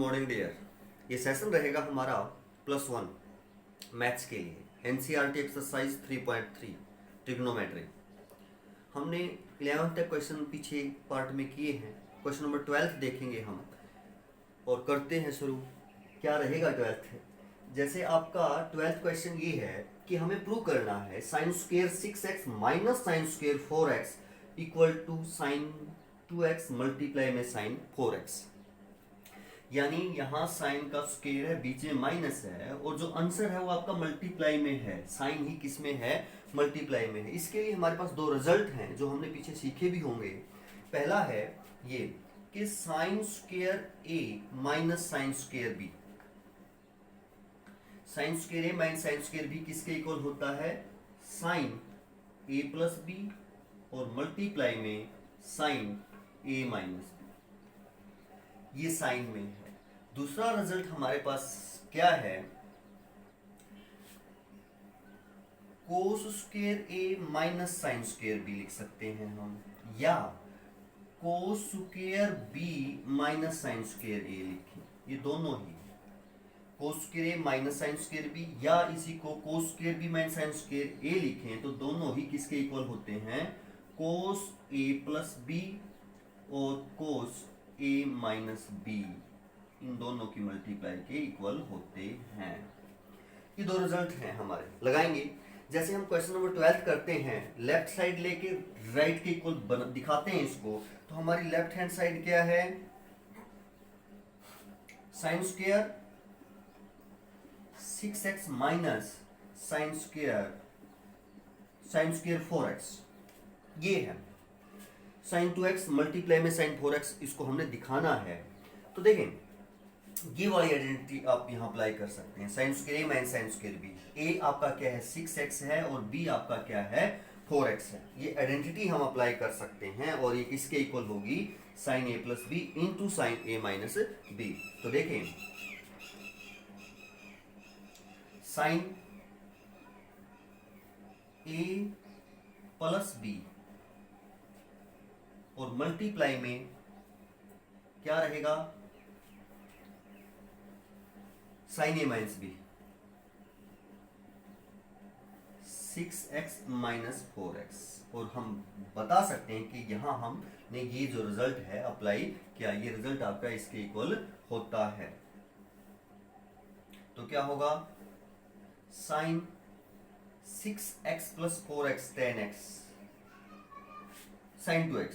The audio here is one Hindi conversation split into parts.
Morning dear. ये सेशन रहेगा हमारा +1 मैथ्स के लिए, एनसीईआरटी एक्सरसाइज 3.3 ट्रिग्नोमेट्री। हमने 11th तक क्वेश्चन पीछे पार्ट में किए हैं। क्वेश्चन नंबर 12 देखेंगे हम और करते हैं शुरू। क्या रहेगा 12th? जैसे आपका 12th क्वेश्चन ये है कि हमें प्रूव करना है sine square 6x minus sine square 4x equal to sine 2x multiply में साइन 4x। यानी यहाँ साइन का स्क्वायर है, बीच में माइनस है और जो आंसर है वो आपका मल्टीप्लाई में है। साइन ही किस में है? मल्टीप्लाई में है। इसके लिए हमारे पास दो रिजल्ट हैं जो हमने पीछे सीखे भी होंगे। पहला है ये कि sine square a minus sine square b, sine square a minus sine square b किसके इक्वल होता है? साइन a प्लस b और मल्टीप्लाई में साइन a माइनस b, ये साइन में है। दूसरा रिजल्ट हमारे पास क्या है? Cos square a minus sine square b लिख सकते हैं हम, या cos square b minus sine square a लिखें। ये दोनों ही cos square a minus sine square b या इसी को cos square b minus sine square a लिखें तो दोनों ही किसके इक्वल होते हैं? कोस a प्लस b और कोस a माइनस b, इन दोनों की मल्टीप्लाई के इक्वल होते हैं। ये दो रिजल्ट हैं हमारे, लगाएंगे। जैसे हम क्वेश्चन नंबर 12 करते हैं, लेफ्ट साइड लेके राइट के इक्वल दिखाते हैं इसको, तो हमारी लेफ्ट हैंड साइड क्या है? Sine square 6x minus sine square 4x, ये है। साइन 2x मल्टीप्लाई में साइन 4x, इसको हमने दिखाना है। तो देखें, ये वाली आइडेंटिटी आप यहाँ अप्लाई कर सकते हैं। Sine square a minus sine square b, a आपका क्या है? 6x है और b आपका क्या है? 4x है। ये आइडेंटिटी हम अप्लाई कर सकते हैं और ये किसके इक्वल होगी? Sine a plus b into sine a minus b। तो देखें, साइन a प्लस b और मल्टीप्लाई में क्या रहेगा? Sine a minus b, 6x minus 4x। और हम बता सकते हैं कि यहां हमने ये जो रिजल्ट है अप्लाई किया, ये रिजल्ट आपका इसके इक्वल होता है। तो क्या होगा? Sign 6x plus 4x 10x sign 2x,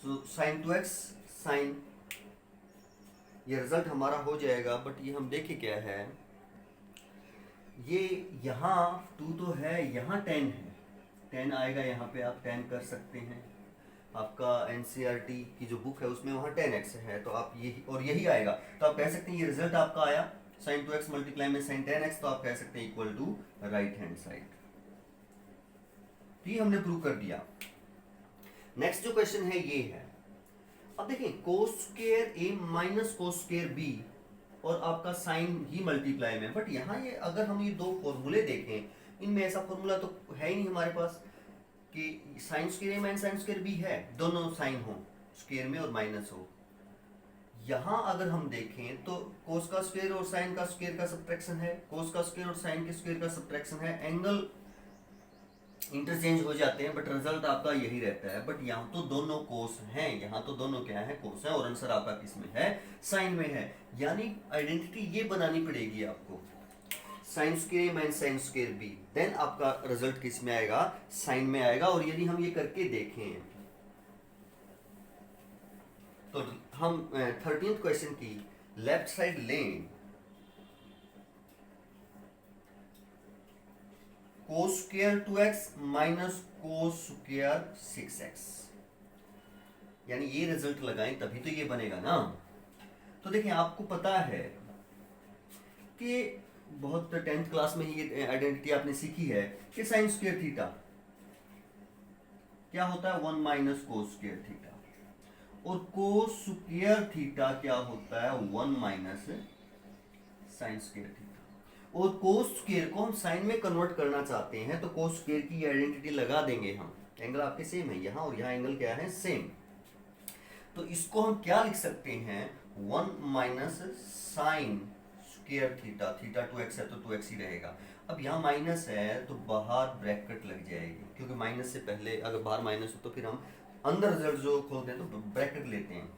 तो साइन 2x साइन, ये रिजल्ट हमारा हो जाएगा। बट ये हम देखें क्या है, ये यहाँ 2 तो है, यहाँ 10 है, 10 आएगा यहाँ पे, आप 10 कर सकते हैं। आपका एनसीईआरटी की जो बुक है उसमें वहाँ 10x है, तो आप यही और यही आएगा, तो आप कह सकते हैं ये रिजल्ट आपका आया साइन 2x मल्टीप्लाई में साइन 10x, तो आप कह सकते हैं equal to right hand side. तो ये हमने प्रूव कर दिया। नेक्स्ट जो क्वेश्चन है ये है, अब देखिए cos square a minus cos square b और आपका साइन ही मल्टीप्लाई में। बट यहाँ ये अगर हम ये दो फॉर्मूले देखें, इनमें ऐसा फॉर्मूला तो है ही नहीं हमारे पास कि sine square a minus sine square b है, दोनों साइन हो, स्क्वायर में और माइनस हो। यहाँ अगर हम देखें तो कोस का स्क्वायर और साइन का स्क्वायर का सब्ट्रैक्शन है, कोस का स्क्वायर और साइन के स्क्वायर का सब्ट्रैक्शन है, एंगल इंटरचेंज हो जाते हैं, बट रिजल्ट आपका यही रहता है। बट यहाँ तो दोनों कोस हैं, यहाँ तो दोनों क्या है? कोस है, और आंसर आपका किस में है? साइन में है। यानी आइडेंटिटी ये बनानी पड़ेगी आपको, sine square minus sine square b, then आपका रिजल्ट किस में आएगा? साइन में आएगा। और यदि हम ये करके देखें तो हम 13th क्वेश्चन की लेफ्ट साइड लें, cos square 2x minus cos square 6x, यानी ये रिजल्ट लगाएं तभी तो ये बनेगा ना। तो देखिए, आपको पता है कि बहुत 10th क्लास में ही ये आइडेंटिटी आपने सीखी है कि साइन स्क्वायर थीटा क्या होता है? 1 माइनस कोस स्क्वायर थीटा, और कोस स्क्वायर थीटा क्या होता है? 1 माइनस साइन स्क्वायर थीटा। और कोस स्क्वायर को हम साइन में कन्वर्ट करना चाहते हैं तो कोस स्क्वायर की आइडेंटिटी लगा देंगे हम। एंगल आपके सेम है यहाँ, और यहाँ एंगल क्या है? सेम। तो इसको हम क्या लिख सकते हैं, 1 minus sine square theta, theta 2x है तो 2x ही रहेगा। अब यहाँ माइनस है तो बाहर ब्रैकेट लग जाएगी, क्योंकि माइनस से पहले अगर बाहर माइनस हो तो फिर हम अंदर रिजल्ट जो खोलते हैं तो ब्रैकेट लेते हैं,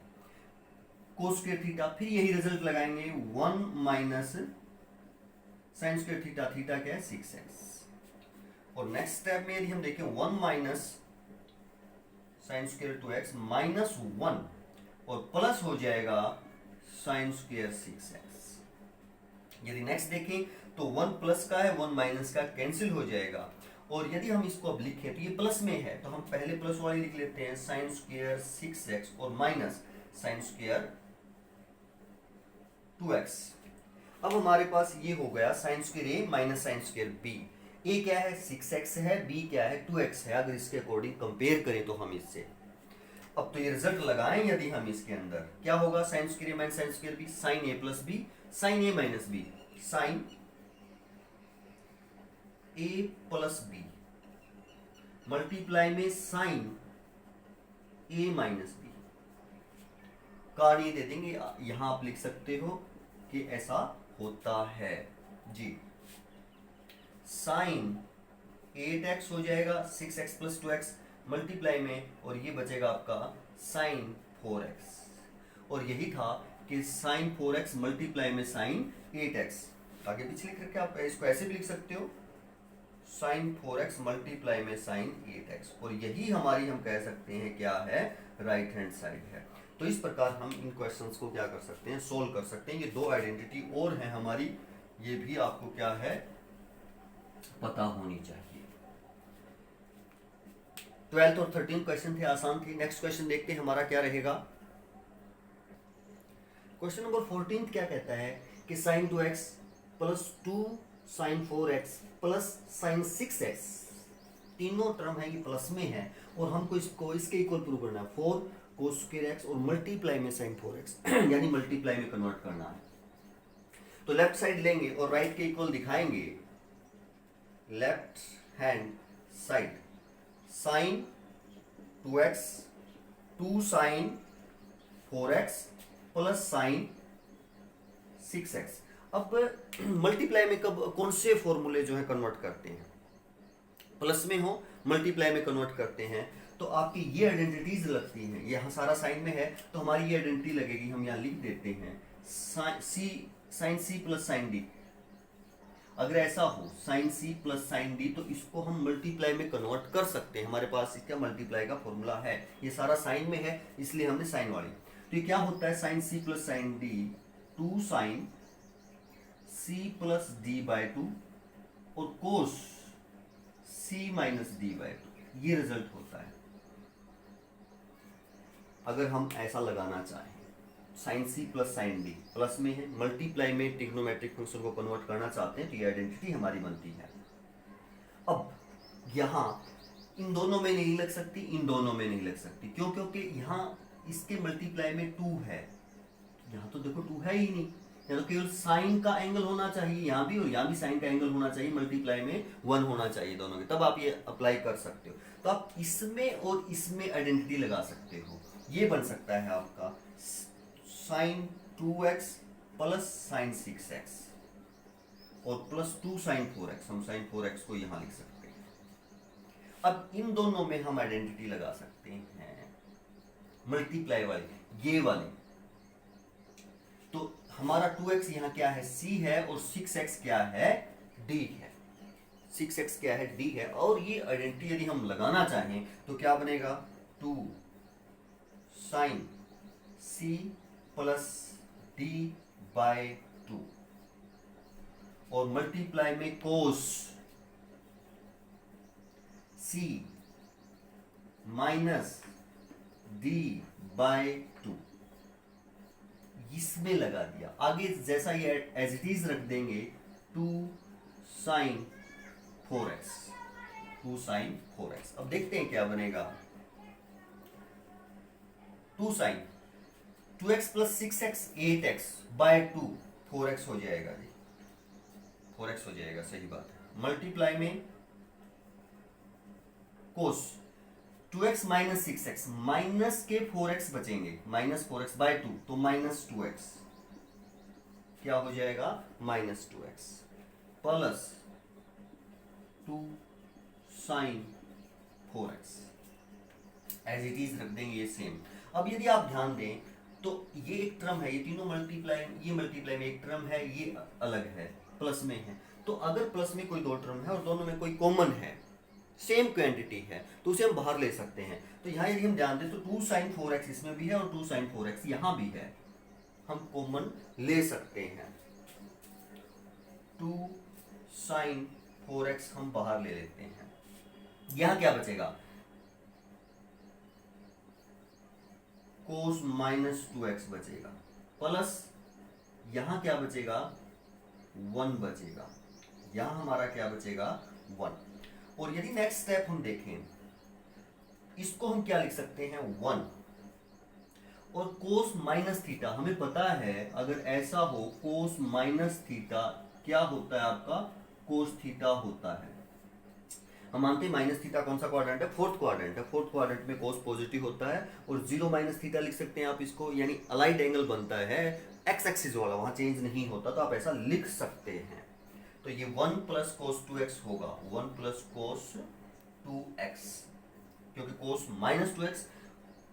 कोस स्क्वायर थीटा, फिर यही रिजल्ट लगाएंगे 1 minus sine square theta, theta क्या है 6x। और नेक्स्ट स्टेप में यदि हम देखें 1 minus sine square 2x minus 1 और प्लस हो जाएगा साइन स्क्वायर 6x। यदि नेक्स्ट देखें तो 1 प्लस का है 1 माइनस का कैंसिल हो जाएगा, और यदि हम इसको अब लिखें तो ये प्लस में है तो हम पहले प्लस वाली लिख लेते हैं, साइन स्क्वायर 6x और माइनस साइन स्क्वायर 2x। अब हमारे पास ये हो गया sign square A minus sine square B. ए क्या है 6x है, बी क्या है 2x है, अगर इसके अकॉर्डिंग कंपेयर करें तो हम इससे। अब तो ये रिजल्ट लगाएं यदि हम इसके अंदर, क्या होगा sine square A minus sine square B, sine A plus B, sine A minus B, sine A plus B multiply में साइन ए माइनस बी। कारण ये दे देंगे, यहां आप लिख सकते हो कि ऐसा होता है जी। साइन 8x हो जाएगा 6x प्लस 2x मल्टीप्लाई में, और ये बचेगा आपका साइन 4x। और यही था कि साइन 4x मल्टीप्लाई में साइन 8x। आगे पीछे लिख करके आप इसको ऐसे भी लिख सकते हो, साइन 4x मल्टीप्लाई में साइन 8x, और यही हमारी हम कह सकते हैं क्या है, राइट हैंड साइड है। तो इस प्रकार हम इन क्वेश्चंस को क्या कर सकते हैं, सोल्व कर सकते हैं। ये दो आइडेंटिटी और हैं हमारी, ये भी आपको क्या है पता होनी चाहिए। 12th और 13th क्वेश्चन थे, आसान थे। नेक्स्ट क्वेश्चन देखते हैं हमारा क्या रहेगा। क्वेश्चन नंबर 14 क्या कहता है कि sine 2x plus 2 sine 4x plus sine 6x, तीनों टर्म है ये प्लस में है, और हमको इसको इसके इक्वल प्रूव करना है 4 कोस स्क्वायर x और मल्टीप्लाई में साइन 4x यानी मल्टीप्लाई में कन्वर्ट करना है। तो लेफ्ट साइड लेंगे और राइट के इक्वल दिखाएंगे। Left hand side sine 2x 2 sine 4x plus sine 6x। अब मल्टीप्लाई में कब कौन से फॉर्मूले जो है कन्वर्ट करते हैं, प्लस में हो मल्टीप्लाई में कन्वर्ट करते हैं, तो आपकी ये आइडेंटिटीज लगती हैं। यहाँ सारा साइन में है तो हमारी ये आइडेंटिटी लगेगी, हम यहाँ लिख देते हैं साइन सी प्लस साइन डी। अगर ऐसा हो साइन सी प्लस साइन डी तो इसको हम मल्टीप्लाई में कन्वर्ट कर सकते हैं, हमारे पास इसका मल्टीप्लाई का फॉर्मूला है। ये सारा साइन में है इसलिए हमने साइन वाली, तो ये क्या होता है sine C plus sine d 2 sine C plus d by 2 और cos c minus d by 2, ये रिजल्ट होता है। अगर हम ऐसा लगाना चाहें साइन सी प्लस साइन डी प्लस में है, मल्टीप्लाई में ट्रिग्नोमेट्रिक फंक्शन को कन्वर्ट करना चाहते हैं, तो ये आइडेंटिटी हमारी बनती है। अब यहाँ इन दोनों में नहीं लग सकती, इन दोनों में नहीं लग सकती, क्यों? क्योंकि यहाँ इसके मल्टीप्लाई में 2 है, यहाँ तो देखो 2 है ही नहीं, यहाँ तो केवल साइन का एंगल होना चाहिए यहाँ भी, और यहाँ भी साइन का एंगल होना चाहिए, मल्टीप्लाई में 1 होना चाहिए दोनों के, तब आप ये अप्लाई कर सकते हो। तो आप इसमें और इसमें आइडेंटिटी लगा सकते हो। ये बन सकता है आपका sign 2x plus sine 6x और प्लस 2 साइन 4x, हम साइन 4x को यहाँ लिख सकते हैं। अब इन दोनों में हम आइडेंटिटी लगा सकते हैं मल्टीप्लाई वाली, ये वाली। तो हमारा 2x यहाँ क्या है, c है, और 6x क्या है, d है। 6x क्या है, d है, और ये आइडेंटिटी यदि हम लगाना चाहें तो क्या बनेगा 2 sine c plus d by 2 और मल्टीप्लाई में cos c minus d by 2, इसमें लगा दिया। आगे जैसा ये एज इट इज रख देंगे 2 साइन 4x 2 साइन 4x। अब देखते हैं क्या बनेगा, 2 sign 2x plus 6x 8x bye 2 4x हो जाएगा जी, 4x हो जाएगा, सही बात है। मल्टीप्लाई में कोस 2x माइनस 6x, माइनस के 4x बचेंगे, माइनस 4x बाय 2, तो माइनस 2x क्या हो जाएगा, minus 2x plus 2 sine 4x, as it is रख देंगे ये सेम। अब यदि आप ध्यान दें तो ये एक टर्म है, ये तीनों मल्टीप्लाई, ये मल्टीप्लाई में एक टर्म है, ये अलग है, प्लस में है। तो अगर प्लस में कोई दो टर्म है और दोनों में कोई कॉमन है, सेम क्वांटिटी है, तो उसे हम बाहर ले सकते हैं। तो यहाँ यदि हम ध्यान दें तो 2 साइन 4x इसमें भी है और 2 साइन 4x यहाँ भी है, हम कॉमन ले सकते हैं। 2 साइन 4x हम बाहर ले लेते हैं। यहाँ क्या बचेगा, कोस माइनस 2x बचेगा, प्लस यहां क्या बचेगा, 1 बचेगा, यहां हमारा क्या बचेगा, 1। और यदि नेक्स्ट स्टेप हम देखें, इसको हम क्या लिख सकते हैं, 1 और कोस माइनस थीटा, हमें पता है अगर ऐसा हो कोस माइनस थीटा क्या होता है आपका, कोस थीटा होता है। हम मानते हैं माइनस थीटा कौन सा क्वाड्रेंट है, फोर्थ क्वाड्रेंट है, फोर्थ क्वाड्रेंट में कोस पॉजिटिव होता है, और 0 माइनस थीटा लिख सकते हैं आप इसको, यानी अलाइड एंगल बनता है एक्स एक्सिस वाला, वहां चेंज नहीं होता, तो आप ऐसा लिख सकते हैं। तो ये 1 प्लस कोस 2x होगा, 1 प्लस कोस 2x, क्योंकि कोस माइनस 2x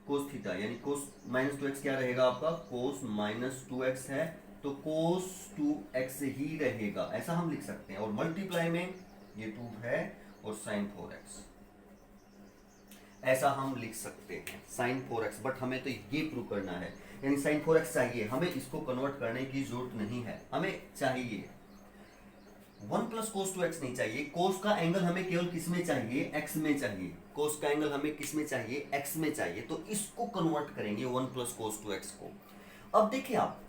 कोस थीटा, यानी कोस माइनस 2x क्या रहेगा आपका, कोस माइनस 2x है, तो कोस 2x ही रहेगा, ऐसा हम लिख सकते हैं। और मल्टीप्लाई में ये 2 है और साइन 4x, ऐसा हम लिख सकते हैं साइन 4x। बट हमें तो ये प्रूव करना है, यानी साइन 4x चाहिए, हमें इसको कन्वर्ट करने की जरूरत नहीं है, हमें चाहिए 1 प्लस कोस 2x नहीं चाहिए। कोस का एंगल हमें केवल किस में चाहिए, x में चाहिए, कोस का एंगल हमें किस में चाहिए, x में चाहिए, तो इसको कन्वर्ट करेंगे 1 प्लस कोस 2x को। अब देखिए आप,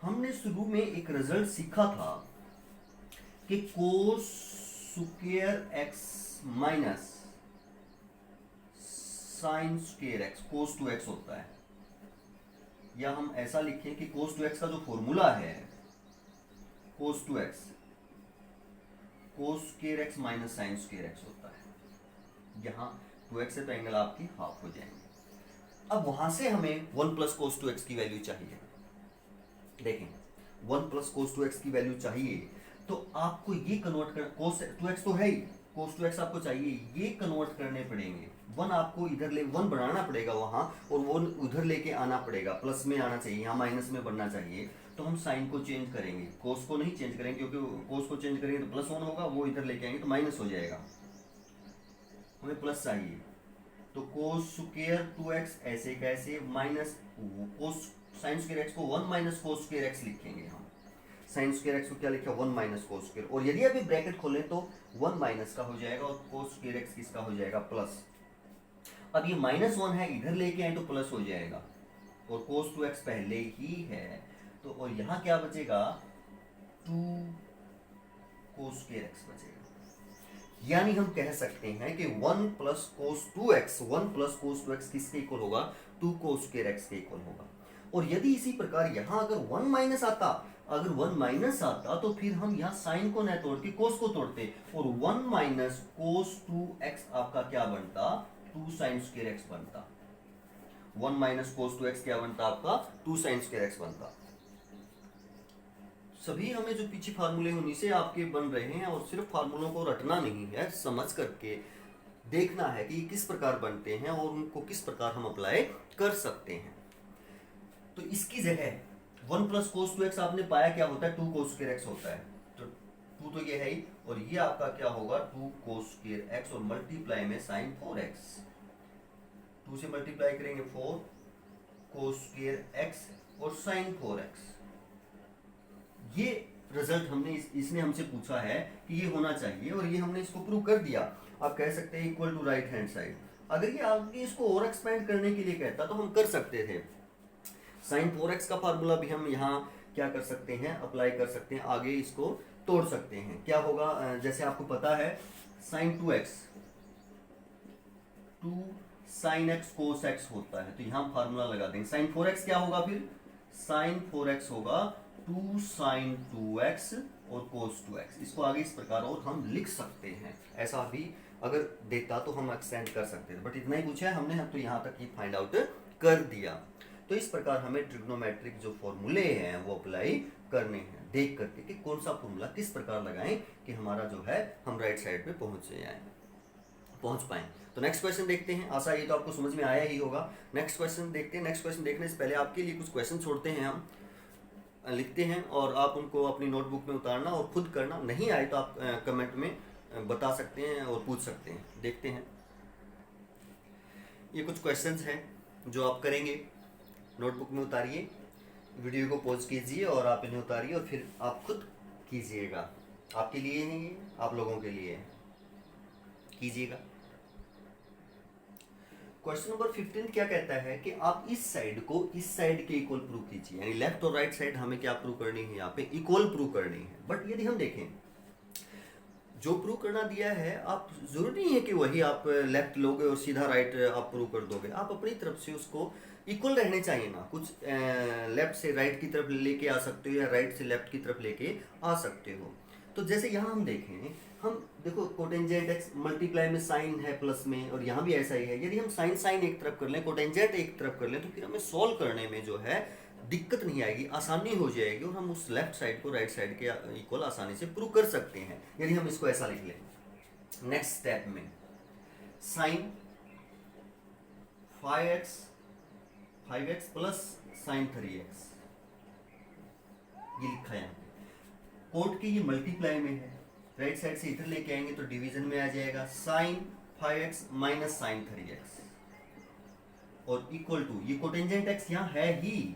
हमने शुरू में एक रिजल्ट सीखा था कि कोस square x minus sine square x कोस 2x होता है, या हम ऐसा लिखें कि कोस 2x का जो फॉर्मूला है, कोस 2x कोस square x minus sine square x होता है। यहाँ 2x से तो एंगल आपकी हाफ हो जाएंगे। अब वहां से हमें 1 प्लस कोस 2x की वैल्यू चाहिए। देखें 1 प्लस कोस 2x की वैल्यू चाहिए, तो आपको ये कन्वर्ट कर, कोस 2x तो है ही, कोस 2x आपको चाहिए, ये कन्वर्ट करने पड़ेंगे। 1 आपको इधर ले 1 बनाना पड़ेगा वहां, और वो उधर लेके आना पड़ेगा, प्लस में आना चाहिए, यहाँ माइनस में बनना चाहिए। तो हम साइन को चेंज करेंगे, कोस को नहीं चेंज करेंगे, क्योंकि कोस को चेंज करेंगे तो प्लस 1 होगा, वो इधर लेके आएंगे तो माइनस हो जाएगा, हमें प्लस चाहिए। तो कोस स्क्वायर 2x ऐसे कैसे, minus cos sign square x को 1 माइनस कोस स्क्वायर x लिखेंगे हम। साइन स्क्वायर x को क्या लिखा, 1 माइनस कोस स्क्वायर, और यदि अभी ब्रैकेट खोलें तो 1 माइनस का हो जाएगा और कोस स्क्वायर x किसका हो जाएगा, प्लस। अब ये माइनस 1 है, इधर लेके आए तो प्लस हो जाएगा, और कोस 2x पहले ही है, तो और यहाँ क्या बचेगा, 2 कोस स्क्वायर x बचेगा। यानी हम कह सकते हैं कि 1 plus cos 2x, 1 plus cos 2x किसके इक्वल होगा, 2 कोस स्क्वायर x के इक्वल होगा। और यदि इसी प्रकार यहाँ अगर 1 माइनस आता, अगर 1 माइनस आता तो फिर हम यहाँ साइन को न तोड़ के कोस को तोड़ते, और 1 माइनस कोस 2x आपका क्या बनता, 2 साइन स्क्वायर x बनता। 1 माइनस कोस 2x क्या बनता आपका, 2 साइन स्क्वायर x बनता। सभी हमें जो पीछे फार्मूले उन्हीं से आपके बन रहे हैं, और सिर्फ फार्मूलों को रटना नहीं है, समझ करके देखना है कि किस प्रकार बनते हैं और उनको किस प्रकार हम अप्लाई कर सकते हैं। तो इसकी जगह 1 प्लस कोस 2x आपने पाया क्या होता है, 2 कोस स्क्वायर x होता है, तो 2 तो ये है ही, और ये आपका क्या होगा, 2 कोस स्क्वायर x, और मल्टीप्लाई में साइन 4x, 2 से मल्टीप्लाई करेंगे 4 कोस स्क्वायर x और साइन 4x। ये रिजल्ट हमने इसने हमसे पूछा है कि ये होना चाहिए, और ये हमने इसको प्रूव कर दिया। आप कह सकते हैं equal to right hand side. अगर ये आगे इसको और एक्सपेंड करने के लिए कहता तो हम कर सकते थे, साइन 4x का फार्मूला भी हम यहाँ क्या कर सकते हैं, अप्लाई कर सकते हैं, आगे इसको तोड़ सकते हैं। क्या होगा, जैसे आपको पता है sign 2x 2 sign x cos x होता है, तो यहाँ फार्मूला लगा देंगे। साइन 4x क्या होगा, फिर साइन 4x होगा 2 साइन 2x और कोस 2x। इसको आगे इस प्रकार और हम लिख सकते हैं, ऐसा भी अगर देता तो हम एक्सटेंड कर सकते थे, बट इतना ही पूछा है हमने, हम तो यहाँ तक ही फाइंड आउट कर दिया। तो इस प्रकार हमें ट्रिग्नोमेट्रिक जो फॉर्मूले हैं वो अप्लाई करने हैं, देख करके कि कौन सा फॉर्मूला किस प्रकार लगाएं कि हमारा जो है हम राइट साइड पे पहुंच पाएं। तो नेक्स्ट क्वेश्चन देखते हैं, आशा ये तो आपको समझ में आया ही होगा। नेक्स्ट क्वेश्चन देखते हैं। नेक्स्ट क्वेश्चन देखने से पहले आपके लिए कुछ क्वेश्चन छोड़ते हैं, हम लिखते हैं और आप उनको अपनी नोटबुक में उतारना और खुद करना। नहीं आए तो आप कमेंट में बता सकते हैं और पूछ सकते हैं। देखते हैं, ये कुछ क्वेश्चंस हैं जो आप करेंगे। नोटबुक में उतारिए, वीडियो को पॉज कीजिए और आप इन्हें उतारिए और फिर आप खुद कीजिएगा। आपके लिए नहीं है, आप लोगों के लिए है, कीजिएगा। क्वेश्चन नंबर 15 क्या कहता है कि आप इस साइड को इस साइड के इक्वल प्रूव कीजिए, यानी लेफ्ट और राइट साइड हमें क्या प्रूव करनी है, यहाँ पे इक्वल प्रूव करनी है। बट यदि हम देखें जो प्रूव करना दिया है, आप जरूरी नहीं है कि वही आप लेफ्ट लोगे और सीधा राइट आप प्रूव कर दोगे। आप अपनी तरफ से उसको इक्वल रहने चाहिए ना, कुछ लेफ्ट से राइट की तरफ लेके आ सकते हो या राइट से लेफ्ट की तरफ लेके आ सकते हो। तो जैसे यहाँ हम देखें, हम देखो कोटेंजेंट एक्स मल्टीप्लाई में साइन है प्लस में, और यहाँ भी ऐसा ही है। यदि हम साइन साइन एक तरफ कर लें, कोटेंजेंट एक तरफ कर लें, तो फिर हमें सॉल्व करने में जो है दिक्कत नहीं आएगी, आसानी हो जाएगी और हम उस लेफ्ट साइड को राइट साइड के इक्वल आसानी से प्रूव कर सकते हैं यदि हम इसको ऐसा लिख लें। नेक्स्ट स्टेप में sine 5x plus sine 3x ये लिखा है। कोट के ये मल्टीप्लाई में है, राइट साइड से इधर लेके आएंगे तो डिवीजन में आ जाएगा sign 5x minus sine 3x और इक्वल टू ये कोटेंजेंट x यहाँ है ही,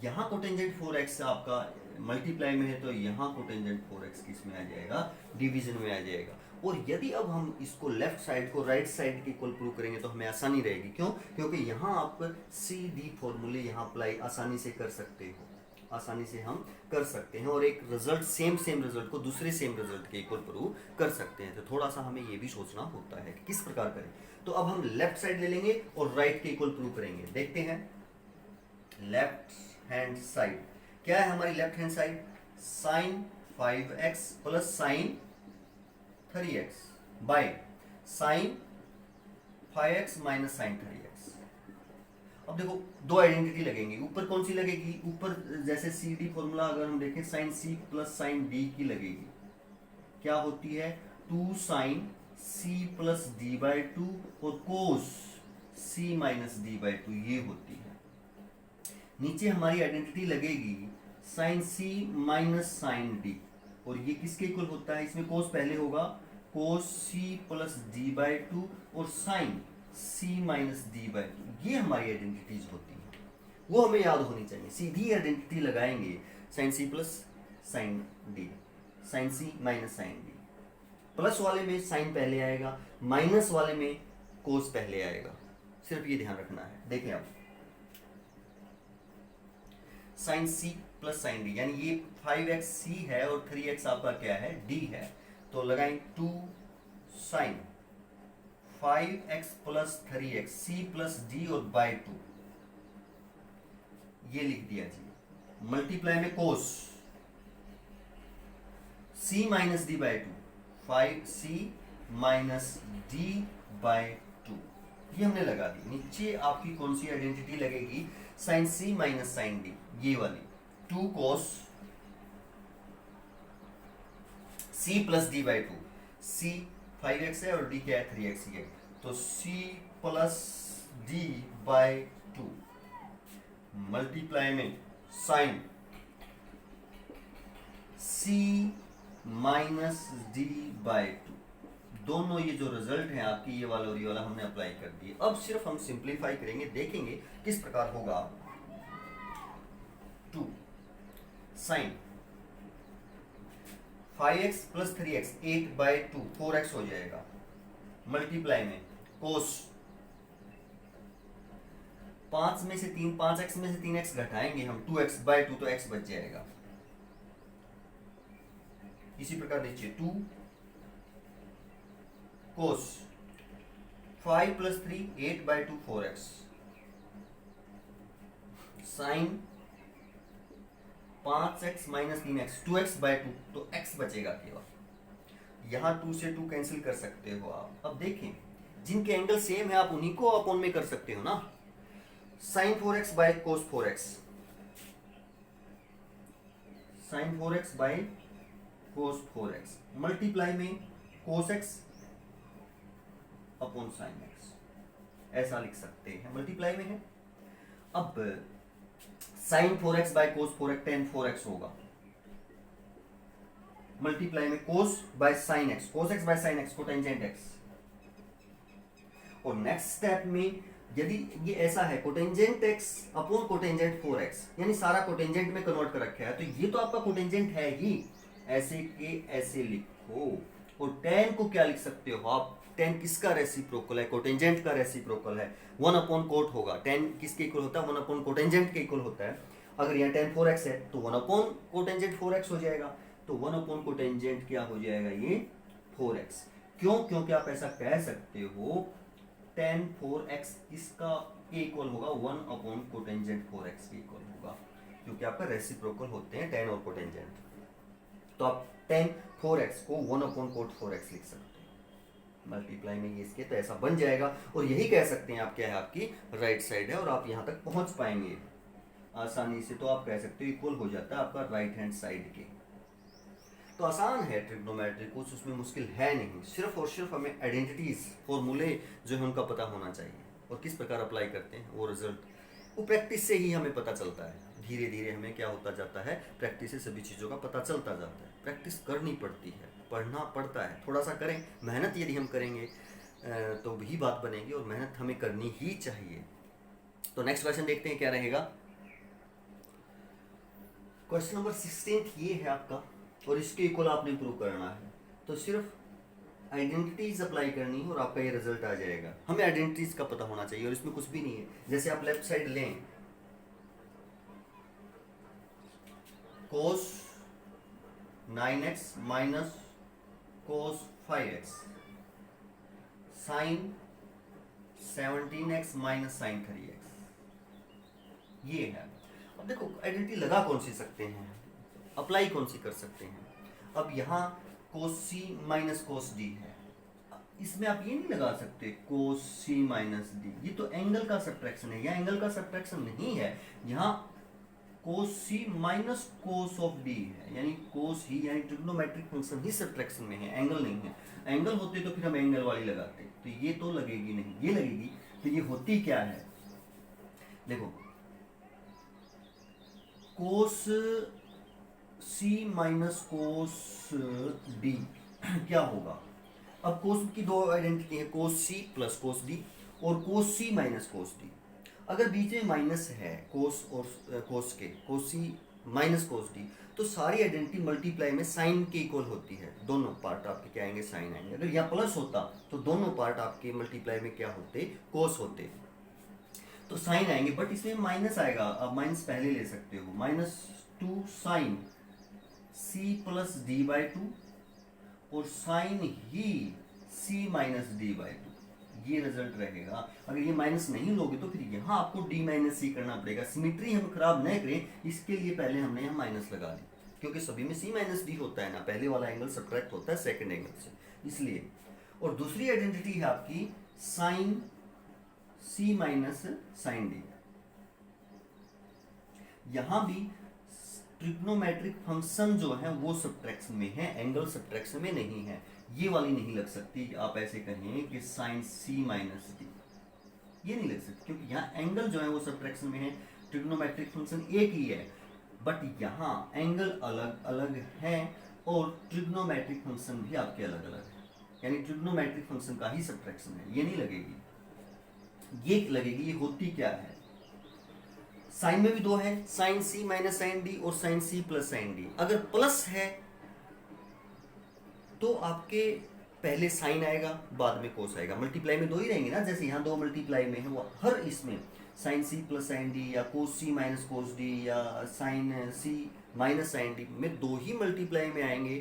यहाँ कोटेंजेंट 4x आपका मल्टीप्लाई में है तो यहाँ कोटेंजेंट 4x किस में आ जाएगा, डिवीजन में आ जाएगा। और यदि अब हम इसको लेफ्ट साइड को राइट साइड के इक्वल प्रूव करेंगे तो हमें आसानी रहेगी। क्यों? क्योंकि यहाँ आप सीधी फॉर्मूले यहाँ अप्लाई आसानी से कर सकते हो, आसानी से हम कर सकते हैं और एक रिजल्ट सेम रिजल्ट को दूसरे सेम रिजल्ट के इक्वल प्रूव कर सकते हैं। तो थोड़ा सा हमें ये भी सोचना होता है कि किस प्रकार करें। तो अब हम लेफ्ट साइड ले लेंगे और राइट के इक्वल प्रूव करेंगे। देखते हैं लेफ्ट हैंड साइड क्या है हमारी left hand side, sine 5x plus sine 3x by sine 5x minus sine 3x। अब देखो दो आइडेंटिटी लगेंगी, ऊपर कौन सी लगेगी, ऊपर जैसे सी डी फॉर्मूला अगर हम देखें साइन सी प्लस साइन डी की लगेगी, क्या होती है 2 sine C plus D by 2 और cos c minus D by 2 ये होती है। नीचे हमारी आइडेंटिटी लगेगी साइन सी माइनस साइन डी और ये किसके इक्वल होता है, इसमें कोस पहले होगा cos c plus D by 2 और sine C minus D by 2 ये हमारी आइडेंटिटीज होती है, वो हमें याद होनी चाहिए। सीधी आइडेंटिटी लगाएंगे साइन सी प्लस साइन डी, साइन सी माइनस साइन डी, प्लस वाले में साइन पहले आएगा, माइनस वाले में कोस पहले आएगा, सिर्फ ये ध्यान रखना है। देखें आप साइन सी प्लस साइन डी यानी ये 5x सी है और 3x आपका क्या है डी है, तो लगाएं 2 sine 5x plus 3x c plus d और बाय 2 ये लिख दिया जी। मल्टीप्लाई में cos c minus d by 2 5c minus d by 2 ये हमने लगा दी। नीचे आपकी कौन सी आइडेंटिटी लगेगी, sine c minus sine D ये वाली 2 cos c plus D by 2, c 5x है और d क्या है 3x है, तो c plus D by 2 multiply में sine c minus D by 2, दोनों ये जो रिजल्ट है आपकी ये वाला और ये वाला हमने अप्लाई कर दिए। अब सिर्फ हम सिंप्लीफाई करेंगे, देखेंगे किस प्रकार होगा। 2 sine 5x plus 3x 8 by 2 4x हो जाएगा, मल्टीप्लाई में कोस 5 में से 3 5x में से 3x घटाएंगे हम 2x बाई 2 तो x बच जाएगा। इसी प्रकार नीचे 2 cos 5 plus 3 8 by 2 4x sine 5x minus 3x 2x by 2 तो x बचेगा केवल। यहाँ 2 से 2 कैंसिल कर सकते हो आप। अब देखें, जिनके एंगल सेम है आप उन्हीं को अपॉन में कर सकते हो ना। Sine 4x by cos 4x, sine 4x by cos 4x multiply में cos x upon sine x, ऐसा लिख सकते हैं, मल्टीप्लाई में है। अब sign 4x by cos 4x ten 4x होगा, मल्टीप्लाई में cos by sine x, cos x by sine x cotangent x। और नेक्स्ट स्टेप में यदि ये ऐसा है cotangent x upon cotangent 4x, यानी सारा कोटेंजेंट में कन्वर्ट कर रखा है, तो ये तो आपका कोटेंजेंट है ही, ऐसे के ऐसे लिखो। और tan को क्या लिख सकते हो आप, tan किसका रेसिप्रोकल है, कोटेंजेंट का रेसिप्रोकल है, 1 अपॉन कोट होगा। tan किसके इक्वल होता है, 1 अपॉन कोटेंजेंट के इक्वल होता है। अगर यहाँ tan 4x है तो 1 अपॉन कोटेंजेंट 4x हो जाएगा, तो 1 अपॉन कोटेंजेंट क्या हो जाएगा, ये 4x। क्यों, क्योंकि आप ऐसा कह सकते हो tan 4x किसका के इक्वल होगा, 1 अपॉन कोटेंजेंट 4x के इक्वल होगा, क्योंकि आपका रेसिप्रोकल होते हैं tan और कोटेंजेंट। तो आप tan 4x को 1 अपॉन कोट 4x लिख सकते हैं, मल्टीप्लाई में ये इसके, तो ऐसा बन जाएगा। और यही कह सकते हैं आप क्या है, आपकी राइट साइड है और आप यहाँ तक पहुँच पाएंगे आसानी से। तो आप कह सकते हो इक्वल हो जाता है आपका राइट हैंड साइड के। तो आसान है ट्रिग्नोमेट्री, कुछ उसमें मुश्किल है नहीं, सिर्फ और सिर्फ हमें आइडेंटिटीज फॉर्मूले जो है उनका पता होना चाहिए, और किस प्रकार अप्लाई करते हैं वो रिजल्ट वो प्रैक्टिस से ही हमें पता चलता है। धीरे धीरे हमें क्या होता जाता है, प्रैक्टिस से सभी चीज़ों का पता चलता जाता है। प्रैक्टिस करनी पड़ती है, पढ़ना पड़ता है, थोड़ा सा करें मेहनत, यदि हम करेंगे तो भी बात बनेगी, और मेहनत हमें करनी ही चाहिए। तो नेक्स्ट क्वेश्चन देखते हैं क्या रहेगा। क्वेश्चन नंबर 16 ये है आपका, और इसके इक्वल आपने प्रूव करना है। तो सिर्फ आइडेंटिटीज अप्लाई करनी है और आपका ये रिजल्ट आ जाएगा। हमें आइडेंटिटीज का पता होना चाहिए, और इसमें कुछ भी नहीं है। जैसे आप लेफ्ट साइड लें, cos 9x minus cos 5x, sine 17x minus sine 3x, ये है। अब देखो आइडेंटिटी लगा कौन सी सकते हैं, अप्लाई कौन सी कर सकते हैं। अब यहाँ कोस सी माइनस कोस डी है, इसमें आप ये नहीं लगा सकते कोस सी माइनस डी, ये तो एंगल का सब्ट्रैक्शन है, यहाँ एंगल का सब्ट्रैक्शन नहीं है, यहाँ कोस c minus cos of D है, यानी कोस ही, यानी ट्रिग्नोमेट्रिक फंक्शन ही सब्ट्रैक्शन में है, एंगल नहीं है। एंगल होते तो फिर हम एंगल वाली लगाते, तो ये तो लगेगी नहीं, ये लगेगी। तो ये होती क्या है, देखो कोस सी माइनस कोस डी क्या होगा। अब कोस की दो आइडेंटिटी है, कोस सी प्लस कोस डी और cos c minus cos D. अगर बीच में माइनस है कोस और कोस के, कोस सी माइनस कोस डी, तो सारी आइडेंटिटी मल्टीप्लाई में साइन के इक्वल होती है, दोनों पार्ट आपके क्या आएंगे, साइन आएंगे। अगर यहाँ प्लस होता तो दोनों पार्ट आपके मल्टीप्लाई में क्या होते, कोस होते, तो साइन आएंगे। बट इसमें माइनस आएगा, अब माइनस पहले ले सकते हो, -2 sine C plus D by 2 और साइन ही सी माइनस डी बाई 2, ये रिजल्ट रहेगा। अगर ये माइनस नहीं लोगे तो फिर यहाँ आपको डी माइनस सी करना पड़ेगा। सिमेट्री हम खराब न करें, इसके लिए पहले हमने यहाँ माइनस लगा दी, क्योंकि सभी में सी माइनस डी होता है ना, पहले वाला एंगल सब्ट्रैक्ट होता है सेकंड एंगल से, इसलिए। और दूसरी आइडेंटिटी है आपकी साइन सी माइनस साइन डी, यहां भी ट्रिग्नोमेट्रिक फंक्शन जो है वो सब्ट्रैक्शन में है, एंगल सब्ट्रैक्शन में नहीं है। ये वाली नहीं लग सकती, आप ऐसे कहें कि साइन सी माइनस डी, ये नहीं लग सकती, क्योंकि यहाँ एंगल जो है वो सब्ट्रैक्शन में है, ट्रिग्नोमेट्रिक फंक्शन एक ही है, बट यहाँ एंगल अलग अलग है और ट्रिग्नोमेट्रिक फंक्शन भी आपके अलग अलग है, यानी ट्रिग्नोमेट्रिक फंक्शन का ही सब्ट्रैक्शन है, ये नहीं लगेगी, ये लगेगी। ये होती क्या है, साइन में भी दो है, साइन सी माइनस साइन डी और साइन सी प्लस साइन डी। अगर प्लस है तो आपके पहले साइन आएगा बाद में कोस आएगा, मल्टीप्लाई में दो ही रहेंगे ना, जैसे यहाँ दो मल्टीप्लाई में है, वो हर इसमें साइन सी प्लस साइन डी या cos c minus cos d या साइन सी माइनस साइन डी में दो ही मल्टीप्लाई में आएंगे।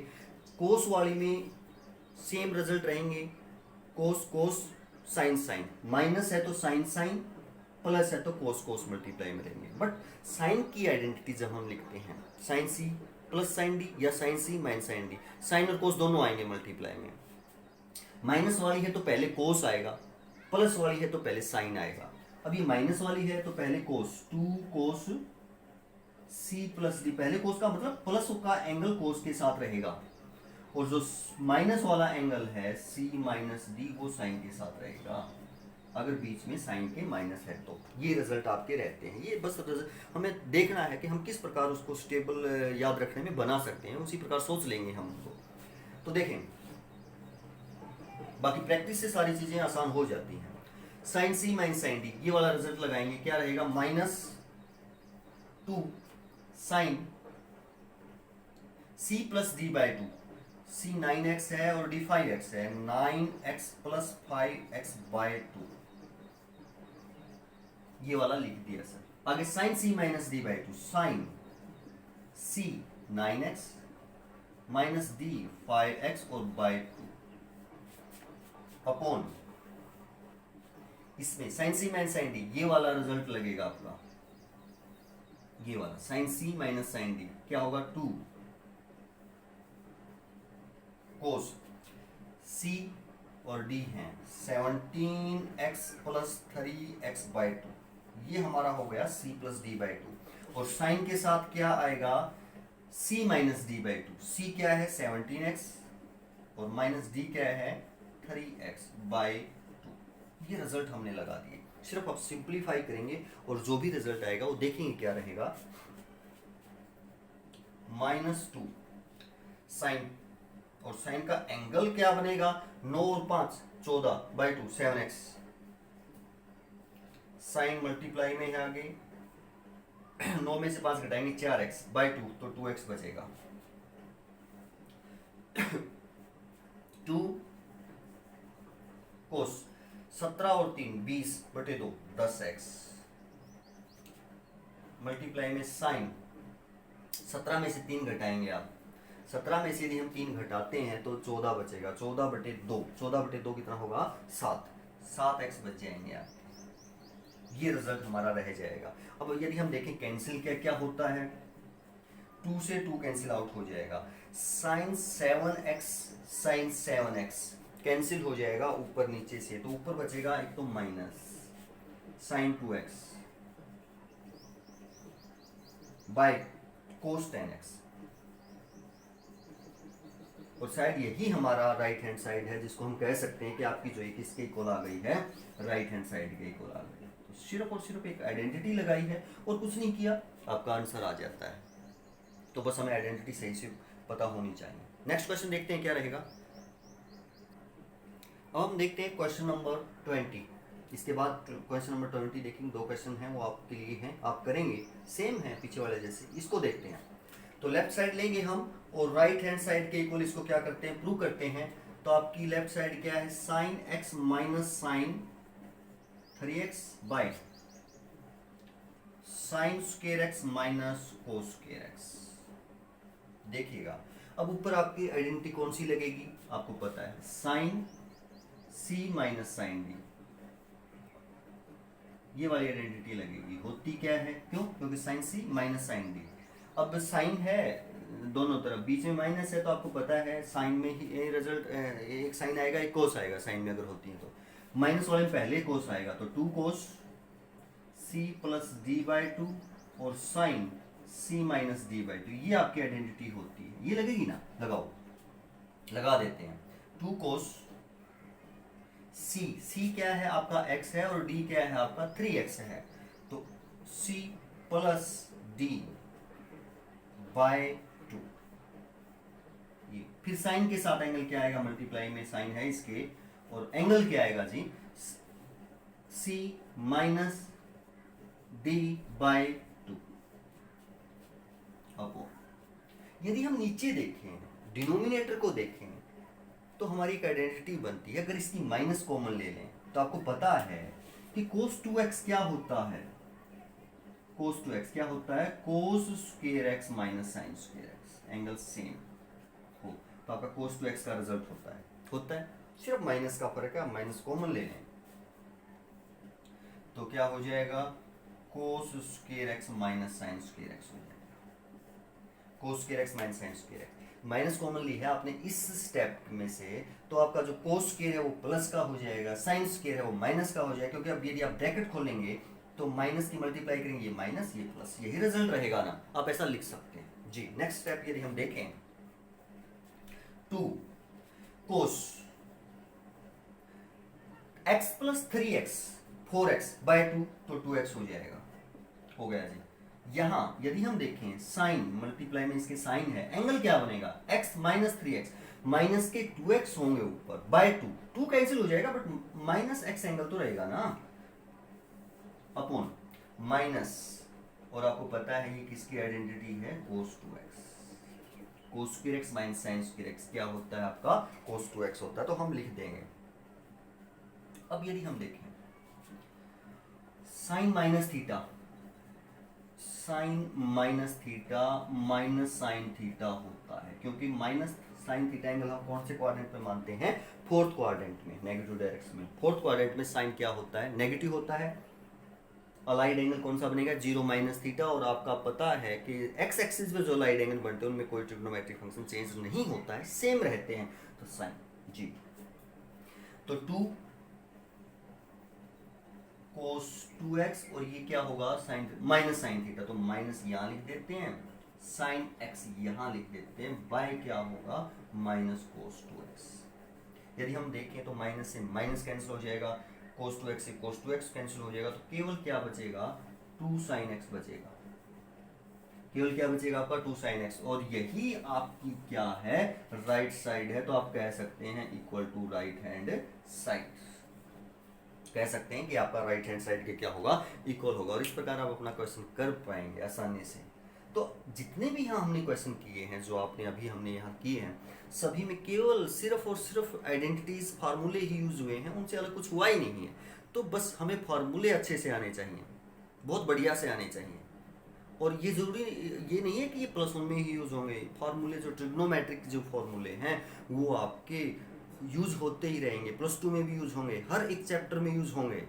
कोस वाली में सेम रिजल्ट रहेंगे, कोस कोस साइन साइन, माइनस है तो साइन साइन, प्लस है तो कोस कोस मल्टीप्लाई में रहेंगे। बट साइन की आइडेंटिटी जब हम लिखते हैं, साइन सी प्लस साइन डी या साइन सी माइनस साइन डी, साइन और कोस दोनों आएंगे मल्टीप्लाई में। माइनस वाली है तो पहले कोस आएगा, प्लस वाली है तो पहले साइन आएगा। अब ये माइनस वाली है तो पहले कोस, 2 कोस सी प्लस डी, पहले कोस का मतलब प्लस का एंगल कोस के साथ रहेगा, और जो माइनस वाला एंगल है सी माइनस डी वो साइन के साथ रहेगा, अगर बीच में साइन के माइनस है तो। ये रिजल्ट आपके रहते हैं। ये बस हमें देखना है कि हम किस प्रकार उसको स्टेबल याद रखने में बना सकते हैं, उसी प्रकार सोच लेंगे हम उसको। तो देखें, बाकी प्रैक्टिस से सारी चीजें आसान हो जाती हैं। साइन सी माइनस साइन डी, ये वाला रिजल्ट लगाएंगे, क्या रहेगा, -2 sine C plus D by 2, C 9x है और डी 5x है, 9x प्लस 5x बाय 2, ये वाला लिख दिया सर। आगे sine C minus D by 2, sine c 9x minus d 5x और बाय 2 अपॉन, इसमें साइन सी माइनस साइन डी, ये वाला रिजल्ट लगेगा आपका, ये वाला साइन सी माइनस साइन डी क्या होगा, 2 कोस सी और डी हैं 17x प्लस 3x बाई 2, ये हमारा हो गया c प्लस डी बाई 2, और साइन के साथ क्या आएगा, c minus D by 2, c क्या है 17x और माइनस d क्या है 3x बाई 2। ये रिजल्ट हमने लगा दिए। सिर्फ आप सिंप्लीफाई करेंगे और जो भी रिजल्ट आएगा वो देखेंगे क्या रहेगा, -2 साइन, और साइन का एंगल क्या बनेगा, 9 और 5 14 बाई 2 7x, साइन मल्टीप्लाई में है आगे 9 में से 5 घटाएंगे 4x बाई 2 तो 2x बचेगा, 2 कोस 17 और 3 20 बटे 2 10x, मल्टीप्लाई में साइन 17 में से 3 घटाएंगे आप, 17 में से यदि हम 3 घटाते हैं तो 14 बचेगा, 14 बटे 2, 14 बटे 2 कितना होगा 7x बच जाएंगे आप, ये रिजल्ट हमारा रह जाएगा। अब यदि हम देखें कैंसिल क्या क्या होता है, 2 से 2 कैंसिल आउट हो जाएगा, sign 7x sign 7x cancel हो जाएगा ऊपर नीचे से, तो ऊपर बचेगा एक तो minus sign 2x by cos 10x, और शायद यही हमारा राइट हैंड साइड है जिसको हम कह सकते हैं कि आपकी जो एक इसके इक्वल आ गई है, राइट हैंड साइड के इक्वल आ गई है। तो सिर्फ और सिर्फ एक आइडेंटिटी लगाई है और कुछ नहीं किया, आपका आंसर आ जाता है। तो बस हमें आइडेंटिटी सही से पता होनी चाहिए। नेक्स्ट क्वेश्चन देखते हैं क्या रहेगा। अब हम देखते हैं क्वेश्चन नंबर 20, इसके बाद क्वेश्चन नंबर 20 देखेंगे, 2 क्वेश्चन हैं वो आपके लिए हैं, आप करेंगे, सेम है पीछे वाले जैसे। इसको देखते हैं, तो लेफ्ट साइड लेंगे हम और राइट हैंड साइड के इक्वल इसको क्या करते हैं, प्रूव करते हैं। तो आपकी लेफ्ट साइड क्या है, sine x minus sine 3x by sine square x minus cos square x। देखिएगा अब ऊपर आपकी आइडेंटिटी कौन सी लगेगी, आपको पता है, sine c minus sine d, ये वाली आइडेंटिटी लगेगी। होती क्या है, क्यों, क्योंकि sine c minus sine d। अब साइन है दोनों तरफ, बीच में माइनस है, तो आपको पता है साइन में ही रिजल्ट एक साइन आएगा एक कोस आएगा, साइन में अगर होती है तो माइनस वाले में पहले कोस आएगा, तो 2 cos c plus D by 2 और sine c minus D by 2, ये आपकी आइडेंटिटी होती है। ये लगेगी ना, लगाओ, लगा देते हैं। 2 कोस c क्या है आपका x है और d क्या है आपका 3x है, तो c प्लस d बाय 2। ये फिर साइन के साथ एंगल क्या आएगा, मल्टीप्लाई में साइन है इसके, और एंगल क्या आएगा जी, c minus d by 2 upon. यदि हम नीचे देखें, डिनोमिनेटर को देखें, तो हमारी एक आइडेंटिटी बनती है। अगर इसकी माइनस कॉमन ले लें तो आपको पता है कि cos 2x क्या होता है, cos 2x क्या होता है, cos square x minus sine square x, angle same हो तो आपका cos 2x का रिजल्ट होता है। सिर्फ माइनस का फर्क है, माइनस कॉमन ले लें तो क्या हो जाएगा, cos square x minus sine square x हो जाएगा। Cos square X minus sine square X, minus common ली है आपने इस स्टेप में से, तो आपका जो कोस स्क्वायर है वो प्लस का हो जाएगा, साइन स्क्वायर है वो माइनस का हो जाएगा, क्योंकि अब यदि आप ब्रैकेट खोलेंगे तो माइनस की मल्टीप्लाई करेंगे, ये माइनस ये प्लस, यही रिजल्ट रहेगा ना, आप ऐसा लिख सकते हैं जी। नेक्स्ट स्टेप यदि हम देखें, 2 कोस x plus 3x 4x bye 2, तो 2x हो जाएगा, हो गया जी। यहां यदि हम देखें साइन मल्टीप्लाई में इसके साइन है, एंगल क्या बनेगा, x माइनस 3x, माइनस के 2x होंगे ऊपर बाय 2, 2 कैंसिल हो जाएगा बट माइनस x एंगल तो रहेगा ना, अपॉन माइनस, और आपको पता है ये किसकी आइडेंटिटी है, कोस 2x, कोस square x minus sine square x क्या होता है आपका, कोस 2x होता है, तो हम लिख देंगे। अब यदि हम देखें sine minus theta, sine minus theta minus sine theta होता है, क्योंकि माइनस साइन थीटा एंगल हम कौन से क्वाड्रेंट में मानते हैं, फोर्थ क्वाड्रेंट में, नेगेटिव डायरेक्शन में। फोर्थ क्वाड्रेंट में साइन क्या होता है, नेगेटिव होता है। अलाइड एंगल कौन सा बनेगा, 0 माइनस थीटा, और आपका पता है कि एक्स एक्सिस पे जो अलाइड एंगल बनते हैं उनमें कोई ट्रिग्नोमेट्रिक फंक्शन चेंज नहीं होता है, सेम रहते हैं, तो साइन जी। तो 2 कोस 2x, और ये क्या होगा, साइन माइनस साइन थीटा, तो माइनस यहां लिख देते हैं, साइन x यहां लिख देते हैं, बाय क्या होगा, माइनस कोस 2x। यदि हम देखें तो माइनस से माइनस कैंसिल हो जाएगा, कोस 2x से कोस 2x कैंसिल हो जाएगा, तो केवल क्या बचेगा, 2 साइन x बचेगा, केवल क्या बचेगा आपका 2 साइन x, और यही आपकी क्या है, राइट साइड है, तो आप कह सकते हैं equal to right hand side, कह सकते हैं कि आपका राइट हैंड साइड के क्या होगा, इक्वल होगा, और इस प्रकार आप अपना क्वेश्चन कर पाएंगे आसानी से। तो जितने भी यहाँ हमने क्वेश्चन किए हैं, जो आपने अभी हमने यहाँ किए हैं, सभी में केवल सिर्फ और सिर्फ आइडेंटिटीज फार्मूले ही यूज हुए हैं, उनसे अलग कुछ हुआ ही नहीं है। तो बस हमें फार्मूले अच्छे से आने चाहिए, बहुत बढ़िया से आने चाहिए, और ये जरूरी ये नहीं है कि ये प्लस वन में ही यूज होंगे, फार्मूले जो ट्रिग्नोमेट्रिक जो फार्मूले हैं वो आपके यूज होते ही रहेंगे, प्लस 2 में भी यूज होंगे, हर एक चैप्टर में यूज होंगे,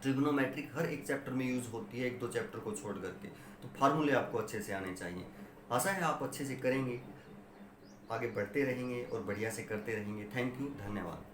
ट्रिग्नोमेट्रिक हर एक चैप्टर में यूज होती है, 1-2 चैप्टर को छोड़ करके, तो फार्मूले आपको अच्छे से आने चाहिए। आशा है आप अच्छे से करेंगे, आगे बढ़ते रहेंगे और बढ़िया से करते रहेंगे। थैंक यू, धन्यवाद।